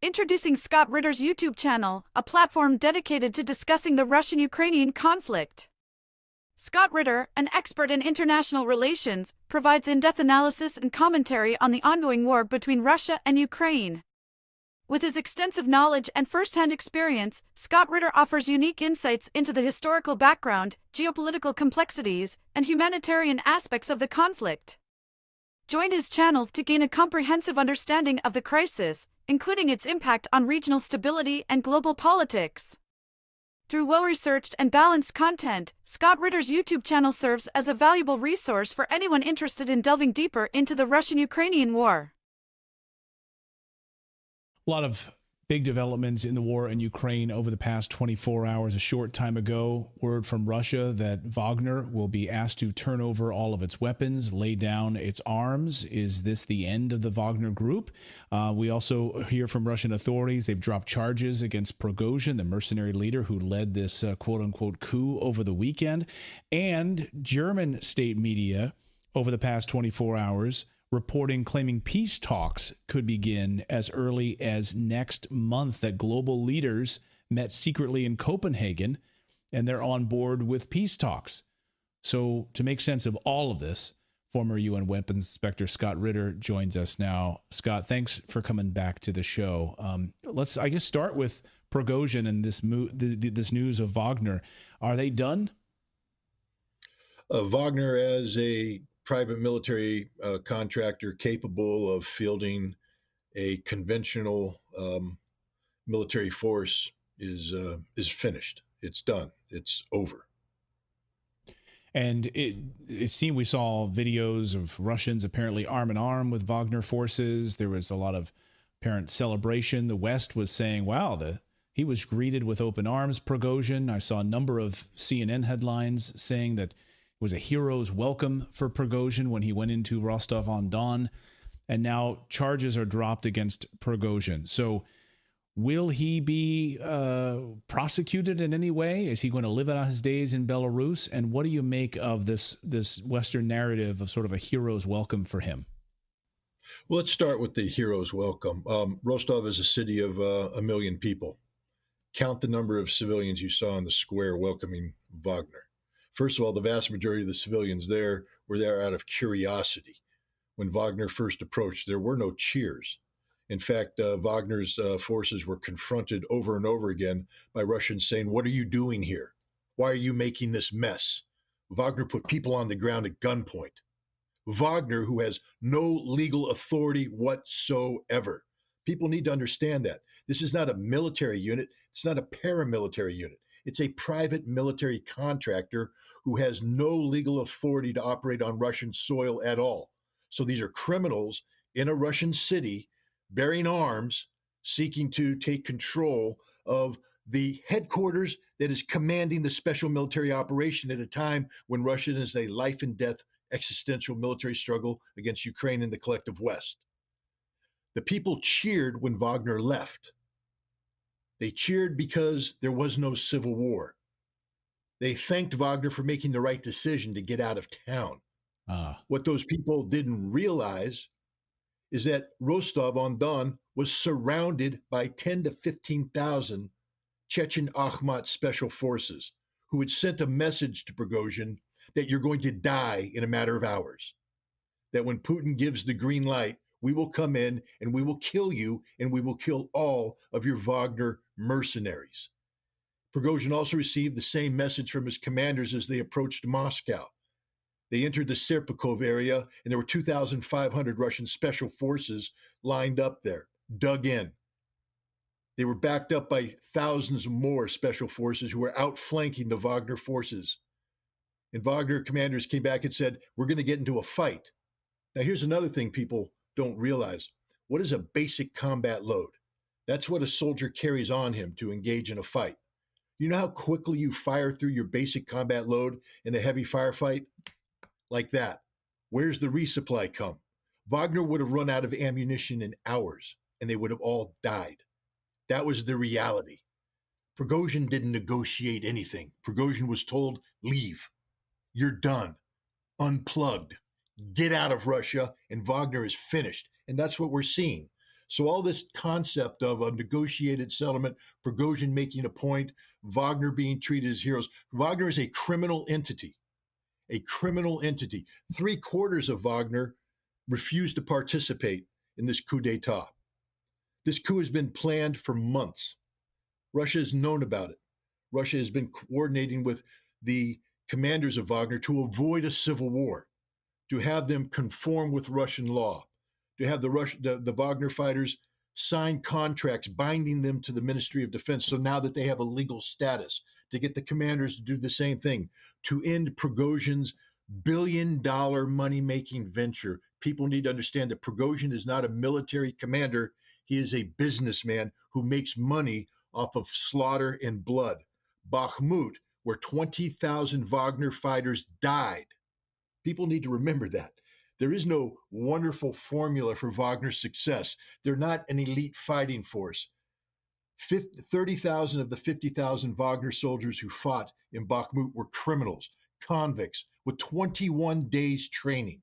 Introducing Scott Ritter's YouTube channel, a platform dedicated to discussing the Russian-Ukrainian conflict. Scott Ritter, an expert in international relations, provides in-depth analysis and commentary on the ongoing war between Russia and Ukraine. With his extensive knowledge and first-hand experience, Scott Ritter offers unique insights into the historical background, geopolitical complexities, and humanitarian aspects of the conflict. Join his channel to gain a comprehensive understanding of the crisis, including its impact on regional stability and global politics. Through well-researched and balanced content, Scott Ritter's YouTube channel serves as a valuable resource for anyone interested in delving deeper into the Russian-Ukrainian war. A lot of big developments in the war in Ukraine over the past 24 hours. A short time ago, word from Russia that Wagner will be asked to turn over all of its weapons, lay down its arms. Is this the end of the Wagner group? We also hear from Russian authorities they've dropped charges against Prigozhin, the mercenary leader who led this quote-unquote coup over the weekend. And German state media over the past 24 hours claiming peace talks could begin as early as next month, that global leaders met secretly in Copenhagen and they're on board with peace talks. So to make sense of all of this, former UN Weapons Inspector Scott Ritter joins us now. Scott, thanks for coming back to the show. Let's, I guess, start with Prigozhin and this news of Wagner. Are they done? Wagner, as a private military contractor capable of fielding a conventional military force, is finished. It's done. It's over. And it seemed we saw videos of Russians apparently arm in arm with Wagner forces. There was a lot of apparent celebration. The West was saying, wow, he was greeted with open arms, Prigozhin. I saw a number of CNN headlines saying that was a hero's welcome for Prigozhin when he went into Rostov-on-Don, and now charges are dropped against Prigozhin. So will he be prosecuted in any way? Is he going to live out his days in Belarus? And what do you make of this Western narrative of sort of a hero's welcome for him? Well, let's start with the hero's welcome. Rostov is a city of 1 million people. Count the number of civilians you saw in the square welcoming Wagner. First of all, the vast majority of the civilians there were there out of curiosity. When Wagner first approached, there were no cheers. In fact, Wagner's forces were confronted over and over again by Russians saying, "What are you doing here? Why are you making this mess?" Wagner put people on the ground at gunpoint. Wagner, who has no legal authority whatsoever. People need to understand that. This is not a military unit. It's not a paramilitary unit. It's a private military contractor who has no legal authority to operate on Russian soil at all. So these are criminals in a Russian city bearing arms, seeking to take control of the headquarters that is commanding the special military operation at a time when Russia is a life and death existential military struggle against Ukraine and the collective West. The people cheered when Wagner left. They cheered because there was no civil war. They thanked Wagner for making the right decision to get out of town. What those people didn't realize is that Rostov-on-Don was surrounded by 10 to 15,000 Chechen Akhmat special forces who had sent a message to Prigozhin that you're going to die in a matter of hours. That when Putin gives the green light, we will come in and we will kill you and we will kill all of your Wagner mercenaries. Prigozhin also received the same message from his commanders as they approached Moscow. They entered the Serpukov area and there were 2,500 Russian special forces lined up there, dug in. They were backed up by thousands more special forces who were outflanking the Wagner forces. And Wagner commanders came back and said, we're going to get into a fight. Now, here's another thing people don't realize. What is a basic combat load? That's what a soldier carries on him to engage in a fight. You know how quickly you fire through your basic combat load in a heavy firefight? Like that. Where's the resupply come? Wagner would have run out of ammunition in hours, and they would have all died. That was the reality. Prigozhin didn't negotiate anything. Prigozhin was told, leave. You're done. Unplugged. Get out of Russia, and Wagner is finished. And that's what we're seeing. So all this concept of a negotiated settlement, Prigozhin making a point, Wagner being treated as heroes. Wagner is a criminal entity, a criminal entity. 3/4 of Wagner refused to participate in this coup d'etat. This coup has been planned for months. Russia has known about it. Russia has been coordinating with the commanders of Wagner to avoid a civil war, to have them conform with Russian law, to have the Wagner fighters sign contracts binding them to the Ministry of Defense. So now that they have a legal status, to get the commanders to do the same thing, to end Prigozhin's billion-dollar money-making venture. People need to understand that Prigozhin is not a military commander. He is a businessman who makes money off of slaughter and blood. Bakhmut, where 20,000 Wagner fighters died. People need to remember that. There is no wonderful formula for Wagner's success. They're not an elite fighting force. 30,000 of the 50,000 Wagner soldiers who fought in Bakhmut were criminals, convicts, with 21 days training.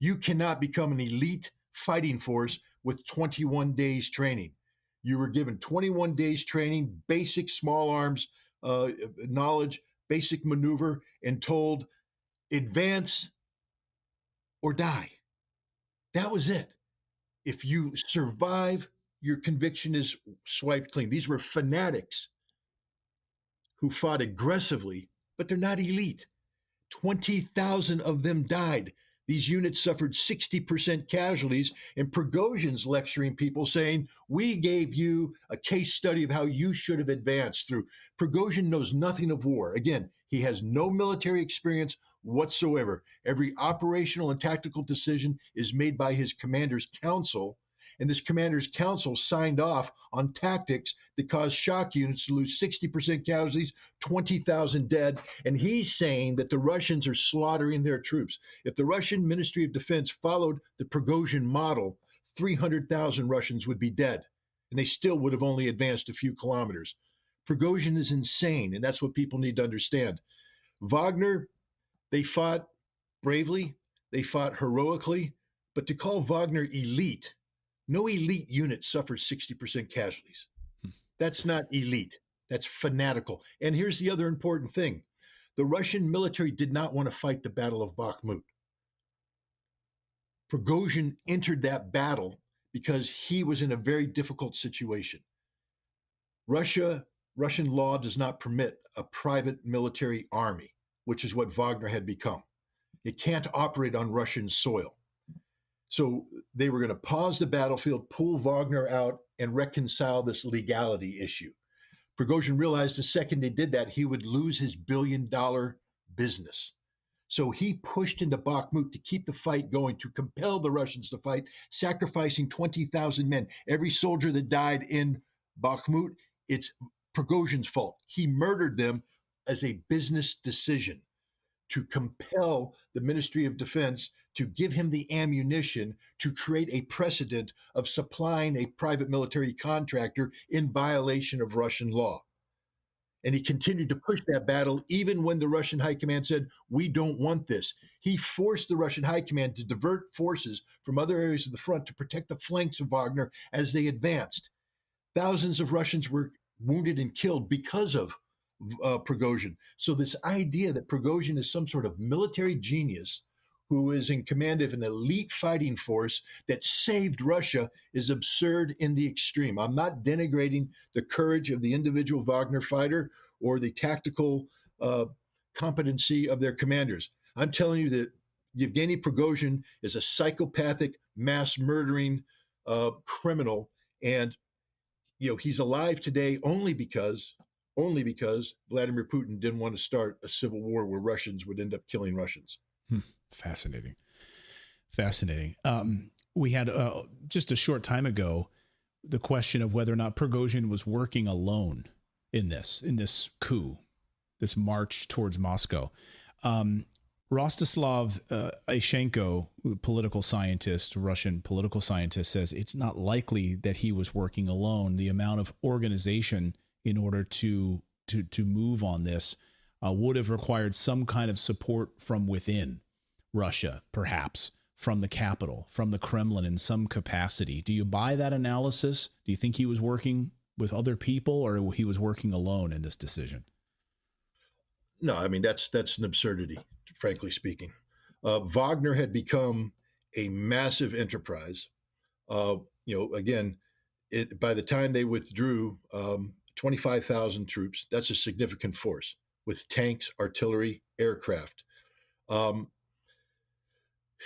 You cannot become an elite fighting force with 21 days training. You were given 21 days training, basic small arms knowledge, basic maneuver, and told, advance or die. That was it. If you survive, your conviction is swiped clean. These were fanatics who fought aggressively, but they're not elite. 20,000 of them died. These units suffered 60% casualties, and Prigozhin's lecturing people saying, we gave you a case study of how you should have advanced through. Prigozhin knows nothing of war. Again, he has no military experience whatsoever. Every operational and tactical decision is made by his commander's council, and this commander's council signed off on tactics that caused shock units to lose 60% casualties, 20,000 dead, and he's saying that the Russians are slaughtering their troops. If the Russian Ministry of Defense followed the Prigozhin model, 300,000 Russians would be dead, and they still would have only advanced a few kilometers. Prigozhin is insane, and that's what people need to understand. Wagner, they fought bravely, they fought heroically, but to call Wagner elite, no elite unit suffers 60% casualties. That's not elite. That's fanatical. And here's the other important thing. The Russian military did not want to fight the Battle of Bakhmut. Prigozhin entered that battle because he was in a very difficult situation. Russian law does not permit a private military army, which is what Wagner had become. It can't operate on Russian soil. So they were going to pause the battlefield, pull Wagner out, and reconcile this legality issue. Prigozhin realized the second they did that, he would lose his billion-dollar business. So he pushed into Bakhmut to keep the fight going, to compel the Russians to fight, sacrificing 20,000 men. Every soldier that died in Bakhmut, it's Prigozhin's fault. He murdered them as a business decision to compel the Ministry of Defense to give him the ammunition to create a precedent of supplying a private military contractor in violation of Russian law. And he continued to push that battle even when the Russian high command said, we don't want this. He forced the Russian high command to divert forces from other areas of the front to protect the flanks of Wagner as they advanced. Thousands of Russians were wounded and killed because of Prigozhin. So this idea that Prigozhin is some sort of military genius who is in command of an elite fighting force that saved Russia is absurd in the extreme. I'm not denigrating the courage of the individual Wagner fighter or the tactical competency of their commanders. I'm telling you that Yevgeny Prigozhin is a psychopathic, mass murdering criminal, and he's alive today only because Vladimir Putin didn't want to start a civil war where Russians would end up killing Russians. Fascinating. We had just a short time ago the question of whether or not Prigozhin was working alone in this coup, this march towards Moscow. Rostislav Ayshenko, political scientist, Russian political scientist, says it's not likely that he was working alone. The amount of organization in order to move on this would have required some kind of support from within Russia, perhaps, from the Capitol, from the Kremlin in some capacity. Do you buy that analysis? Do you think he was working with other people, or he was working alone in this decision? No, I mean that's an absurdity, frankly speaking. Wagner had become a massive enterprise. Again, by the time they withdrew, 25,000 troops. That's a significant force with tanks, artillery, aircraft. Um,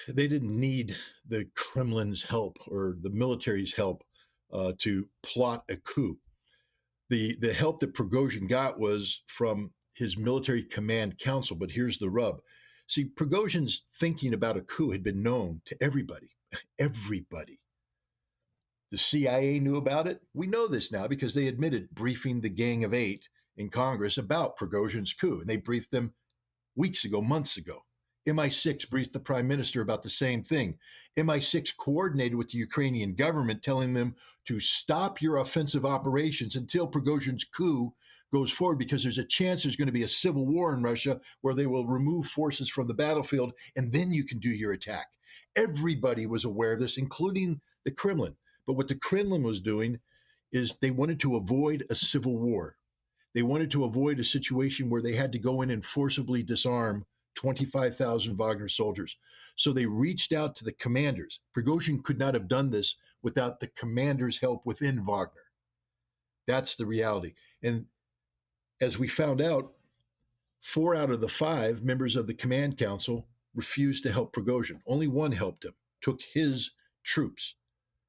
they didn't need the Kremlin's help or the military's help to plot a coup. The help that Prigozhin got was from his military command council. But here's the rub. See, Prigozhin's thinking about a coup had been known to everybody. Everybody. The CIA knew about it. We know this now because they admitted briefing the Gang of Eight in Congress about Prigozhin's coup, and they briefed them weeks ago, months ago. MI6 briefed the prime minister about the same thing. MI6 coordinated with the Ukrainian government, telling them to stop your offensive operations until Prigozhin's coup goes forward, because there's a chance there's going to be a civil war in Russia where they will remove forces from the battlefield, and then you can do your attack. Everybody was aware of this, including the Kremlin. But what the Kremlin was doing is they wanted to avoid a civil war. They wanted to avoid a situation where they had to go in and forcibly disarm 25,000 Wagner soldiers. So they reached out to the commanders. Prigozhin could not have done this without the commanders' help within Wagner. That's the reality. And as we found out, 4 out of the 5 members of the command council refused to help Prigozhin. Only one helped him, took his troops.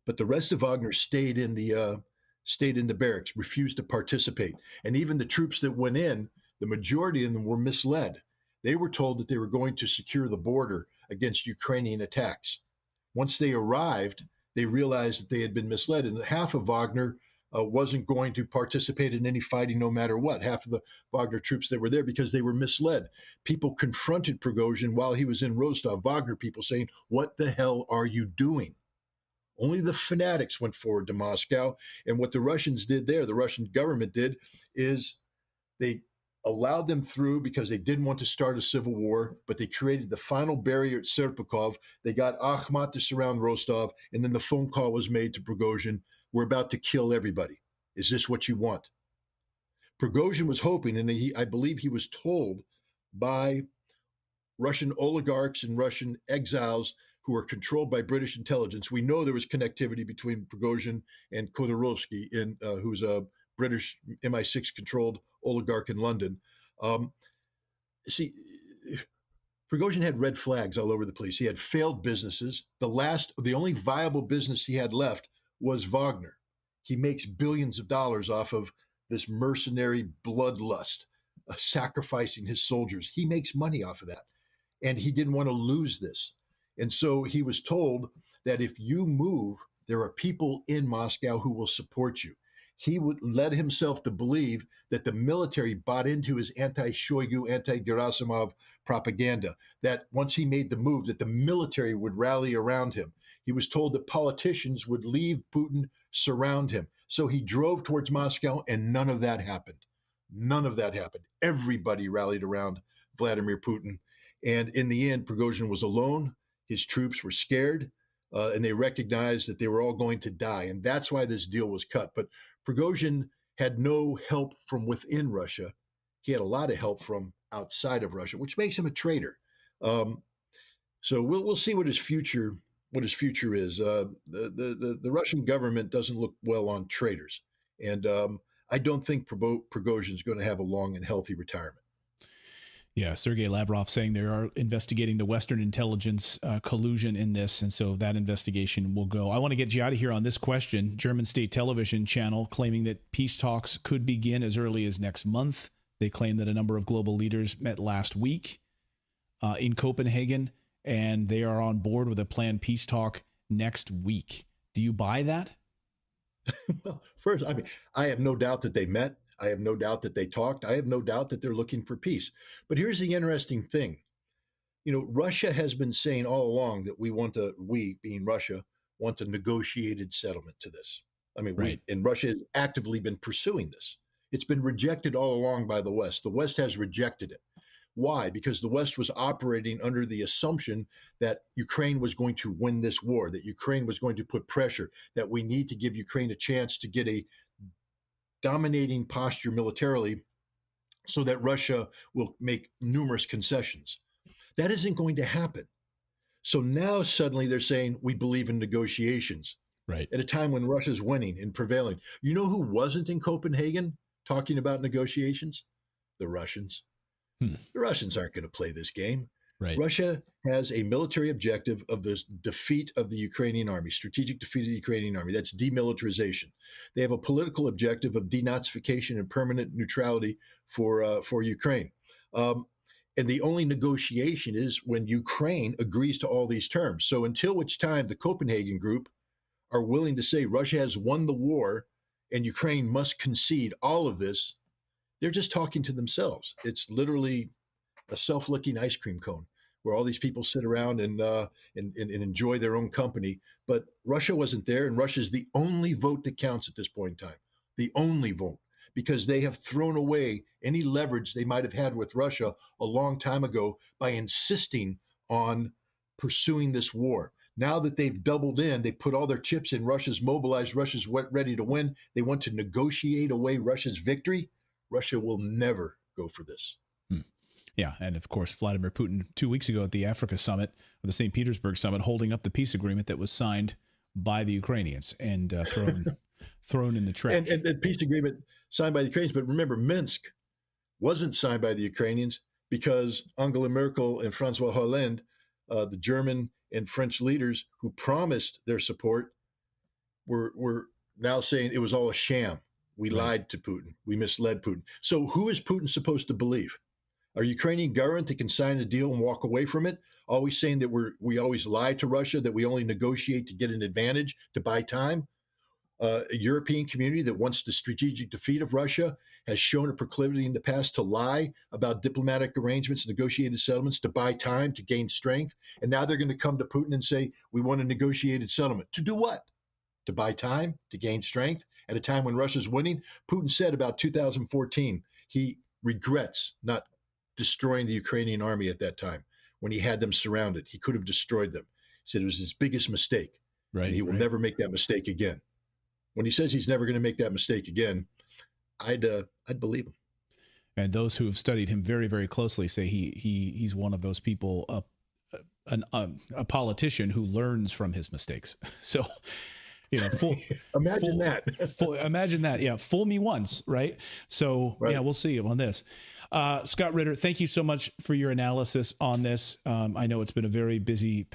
But the rest of Wagner stayed in the barracks, refused to participate. And even the troops that went in, the majority of them were misled. They were told that they were going to secure the border against Ukrainian attacks. Once they arrived, they realized that they had been misled, and half of Wagner wasn't going to participate in any fighting no matter what. Half of the Wagner troops that were there, because they were misled. People confronted Prigozhin while he was in Rostov, Wagner people saying, "What the hell are you doing?" Only the fanatics went forward to Moscow. And what the Russians did there, the Russian government did, is they allowed them through because they didn't want to start a civil war, but they created the final barrier at Serpukhov. They got Akhmat to surround Rostov, and then the phone call was made to Prigozhin, "We're about to kill everybody. Is this what you want?" Prigozhin was hoping, and I believe he was told by Russian oligarchs and Russian exiles who are controlled by British intelligence. We know there was connectivity between Prigozhin and Khodorkovsky, who's a British MI6-controlled oligarch in London. See, Prigozhin had red flags all over the place. He had failed businesses. The only viable business he had left was Wagner. He makes billions of dollars off of this mercenary bloodlust, sacrificing his soldiers. He makes money off of that. And he didn't want to lose this. And so he was told that if you move, there are people in Moscow who will support you. He would led himself to believe that the military bought into his anti-Shoigu, anti-Gerasimov propaganda, that once he made the move, that the military would rally around him. He was told that politicians would leave Putin, surround him. So he drove towards Moscow, and none of that happened. None of that happened. Everybody rallied around Vladimir Putin. And in the end, Prigozhin was alone. His troops were scared, and they recognized that they were all going to die. And that's why this deal was cut. But Prigozhin had no help from within Russia. He had a lot of help from outside of Russia, which makes him a traitor. So we'll see what his future is. The Russian government doesn't look well on traitors, and I don't think Prigozhin is going to have a long and healthy retirement. Yeah, Sergei Lavrov saying they are investigating the Western intelligence collusion in this, and so that investigation will go. I want to get you out of here on this question. German state television channel claiming that peace talks could begin as early as next month. They claim that a number of global leaders met last week in Copenhagen, and they are on board with a planned peace talk next week. Do you buy that? Well, first, I have no doubt that they met. I have no doubt that they talked. I have no doubt that they're looking for peace. But here's the interesting thing. Russia has been saying all along that we, being Russia, want a negotiated settlement to this. Right. And Russia has actively been pursuing this. It's been rejected all along by the West. The West has rejected it. Why? Because the West was operating under the assumption that Ukraine was going to win this war, that Ukraine was going to put pressure, that we need to give Ukraine a chance to get a dominating posture militarily so that Russia will make numerous concessions. That isn't going to happen. So now suddenly they're saying we believe in negotiations. Right. At a time when Russia's winning and prevailing. You know who wasn't in Copenhagen talking about negotiations? The Russians. The Russians aren't going to play this game. Right. Russia has a military objective of the defeat of the Ukrainian army, strategic defeat of the Ukrainian army. That's demilitarization. They have a political objective of denazification and permanent neutrality for Ukraine. And the only negotiation is when Ukraine agrees to all these terms. So until which time the Copenhagen group are willing to say Russia has won the war and Ukraine must concede all of this, they're just talking to themselves. It's literally a self-licking ice cream cone where all these people sit around and enjoy their own company. But Russia wasn't there, and Russia's the only vote that counts at this point in time. The only vote, because they have thrown away any leverage they might have had with Russia a long time ago by insisting on pursuing this war. Now that they've doubled in, they put all their chips in, Russia's mobilized, Russia's ready to win. They want to negotiate away Russia's victory. Russia will never go for this. Yeah, and of course, Vladimir Putin 2 weeks ago at the Africa Summit, or the St. Petersburg Summit, holding up the peace agreement that was signed by the Ukrainians and thrown in the trash. And the peace agreement signed by the Ukrainians, but remember, Minsk wasn't signed by the Ukrainians because Angela Merkel and Francois Hollande, the German and French leaders who promised their support, were now saying it was all a sham. We lied to Putin. We misled Putin. So who is Putin supposed to believe? Our Ukrainian government that can sign a deal and walk away from it, always saying that we always lie to Russia, that we only negotiate to get an advantage, to buy time? A European community that wants the strategic defeat of Russia has shown a proclivity in the past to lie about diplomatic arrangements, negotiated settlements, to buy time, to gain strength. And now they're going to come to Putin and say, we want a negotiated settlement. To do what? To buy time, to gain strength? At a time when Russia's winning? Putin said about 2014, he regrets not destroying the Ukrainian army at that time when he had them surrounded. He could have destroyed them. He said it was his biggest mistake. Right. And he will never make that mistake again. When he says he's never going to make that mistake again, I'd believe him. And those who have studied him very, very closely say he's one of those people, a politician who learns from his mistakes. So, you know, imagine that. Yeah, fool me once, right? So, yeah, we'll see on this. Scott Ritter, thank you so much for your analysis on this. I know it's been a very busy